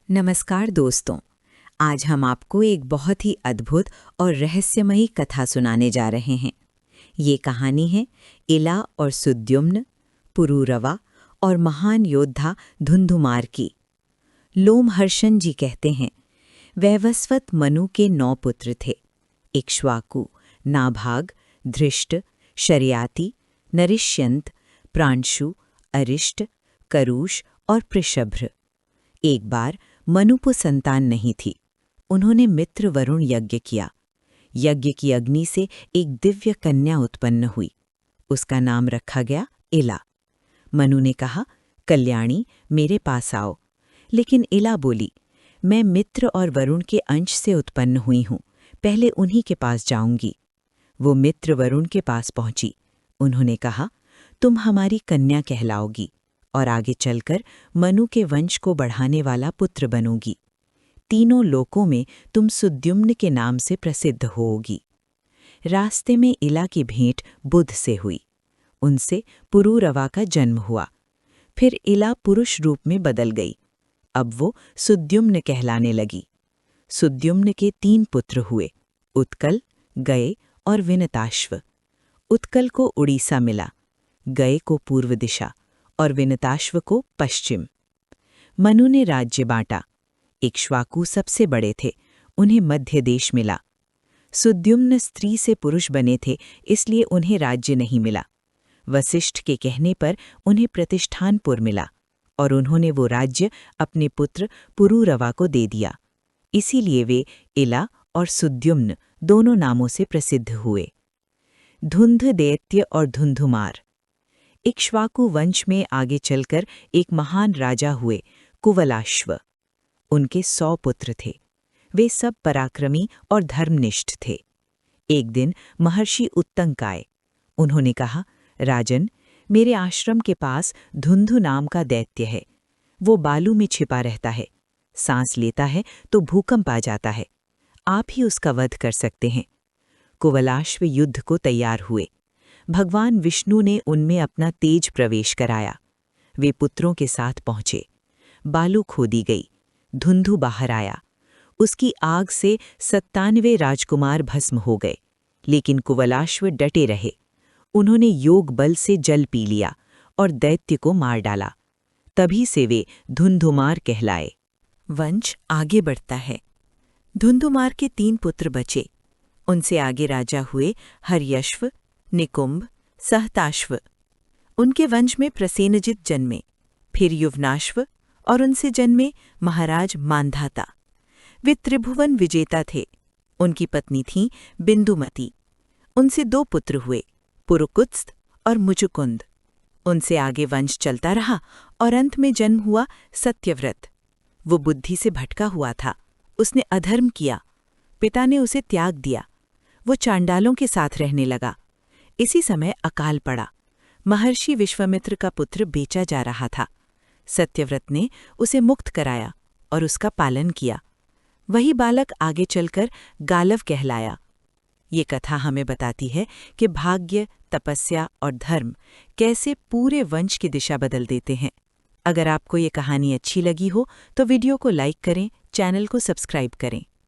नमस्कार दोस्तों। आज हम आपको एक बहुत ही अद्भुत और रहस्यमयी कथा सुनाने जा रहे हैं। ये कहानी है इला और सुद्युम्न, पुरूरवा और महान योद्धा धुंधुमार की। लोमहर्षण जी कहते हैं, वैवस्वत मनु के 9 पुत्र थे। इक्ष्वाकु, नाभाग, धृष्ट, शर्याति, नरिष्यंत, प्रांशु, अरिष्ट, करूष और पृषभ्र। एक बार मनु को संतान नहीं थी। उन्होंने मित्र वरुण यज्ञ किया। यज्ञ की अग्नि से एक दिव्य कन्या उत्पन्न हुई। उसका नाम रखा गया इला। मनु ने कहा, कल्याणी मेरे पास आओ। लेकिन इला बोली, मैं मित्र और वरुण के अंश से उत्पन्न हुई हूं, पहले उन्हीं के पास जाऊंगी। वो मित्र वरुण के पास पहुंची। उन्होंने कहा, तुम हमारी कन्या कहलाओगी और आगे चलकर मनु के वंश को बढ़ाने वाला पुत्र बनोगी। तीनों लोकों में तुम सुद्युम्न के नाम से प्रसिद्ध होगी। रास्ते में इला की भेंट बुध से हुई। उनसे पुरूरवा का जन्म हुआ। फिर इला पुरुष रूप में बदल गई। अब वो सुद्युम्न कहलाने लगी। सुद्युम्न के 3 पुत्र हुए, उत्कल, गये और विनताश्व। उत्कल को उड़ीसा मिला, गये को पूर्व दिशा और विनताश्व को पश्चिम। मनु ने राज्य बांटा। इक्ष्वाकु सबसे बड़े थे, उन्हें मध्य देश मिला। सुद्युम्न स्त्री से पुरुष बने थे, इसलिए उन्हें राज्य नहीं मिला। वसिष्ठ के कहने पर उन्हें प्रतिष्ठानपुर मिला और उन्होंने वो राज्य अपने पुत्र पुरूरवा को दे दिया। इसीलिए वे इला और सुद्युम्न दोनों नामों से प्रसिद्ध हुए। धुंध दैत्य और धुंधुमार। इक्ष्वाकु वंश में आगे चलकर एक महान राजा हुए, कुवलाश्व। उनके 100 पुत्र थे। वे सब पराक्रमी और धर्मनिष्ठ थे। एक दिन महर्षि उत्तंक आए। उन्होंने कहा, राजन, मेरे आश्रम के पास धुंधु नाम का दैत्य है। वो बालू में छिपा रहता है, सांस लेता है तो भूकंप आ जाता है। आप ही उसका वध कर सकते हैं। कुवलाश्व युद्ध को तैयार हुए। भगवान विष्णु ने उनमें अपना तेज प्रवेश कराया। वे पुत्रों के साथ पहुंचे। बालू खोदी गई। धुंधु बाहर आया। उसकी आग से 97 राजकुमार भस्म हो गए। लेकिन कुवलाश्व डटे रहे। उन्होंने योग बल से जल पी लिया और दैत्य को मार डाला। तभी से वे धुंधुमार कहलाए। वंश आगे बढ़ता है। धुंधुमार के 3 पुत्र बचे। उनसे आगे राजा हुए हर्यश्व, निकुंभ, सहताश्व। उनके वंश में प्रसेनजित जन्मे, फिर युवनाश्व और उनसे जन्मे महाराज मांधाता। वे त्रिभुवन विजेता थे। उनकी पत्नी थी बिंदुमती। उनसे 2 पुत्र हुए, पुरुकुत्स्थ और मुचुकुंद। उनसे आगे वंश चलता रहा और अंत में जन्म हुआ सत्यव्रत। वो बुद्धि से भटका हुआ था। उसने अधर्म किया। पिता ने उसे त्याग दिया। वो चांडालों के साथ रहने लगा। इसी समय अकाल पड़ा। महर्षि विश्वामित्र का पुत्र बेचा जा रहा था। सत्यव्रत ने उसे मुक्त कराया और उसका पालन किया। वही बालक आगे चलकर गालव कहलाया। ये कथा हमें बताती है कि भाग्य, तपस्या और धर्म कैसे पूरे वंश की दिशा बदल देते हैं। अगर आपको ये कहानी अच्छी लगी हो तो वीडियो को लाइक करें, चैनल को सब्सक्राइब करें।